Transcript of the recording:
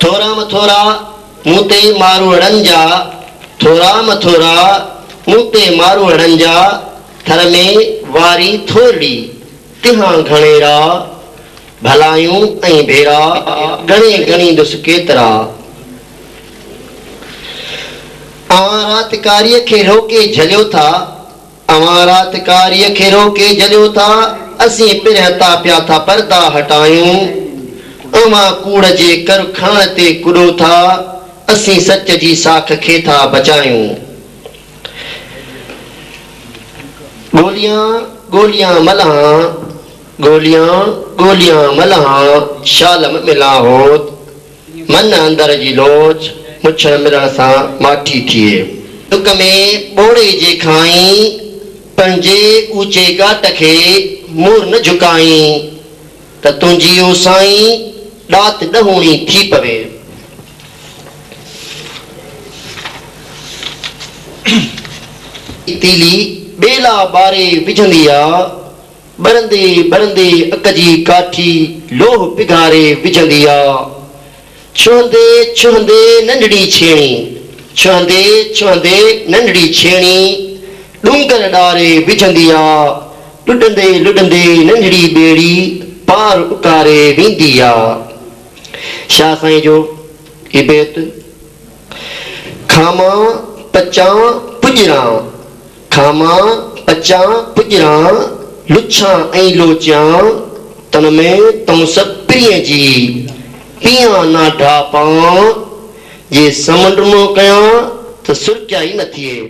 थोरा मथोरा मुते मारू अड़ंजा थोरा मथोरा मुते मारू अड़ंजा थर में वारी थोड़ी तिहा घणेरा भलायूं ऐं भेरा घणे घणी दुस केतरा अवां रातकारीअ खे रोके झलियो था अवां रातकारीअ खे रोके झलियो था असीं पिरहता पिया था पर्दा हटायूं अवां कूड़ जे कर खाण ते कुॾो था असीं सच जी साख खे था बचायूं गोलियां गोलियां मल्हां गोलियां गोलियां मल्हां शालम मिला होत मन अंदर जी लोच मुछड़ मिलण सां माठी थिए दुख में ॿोड़े जे खाई पंहिंजे ऊचे घाट खे मुंहुं न झुकाई त तुंहिंजी ओ साईं ॾात ॾहूणी थी पवे तीली बेला ॿारे विझंदी आ बरंदे बरंदे अक जी काठी लोह पिघारे विझंदी आ छुहंदे छुहंदे नंढड़ी छेणी छुहंदे छुहंदे नंढड़ी छेणी डूंगर ॾारे विझंदी आ लुॾंदे लुॾंदे नंढड़ी ॿेड़ी पार उतारे वेंदी आ शाह साईं जो ही बेत खामा पचा पुजरा खामा पचा पुजरा लुच्छा ऐं लोचा तन में तूं सभु प्रिय जी पिया ना ढापा जे समुंड में कया तो सुरक्या ही न थिए।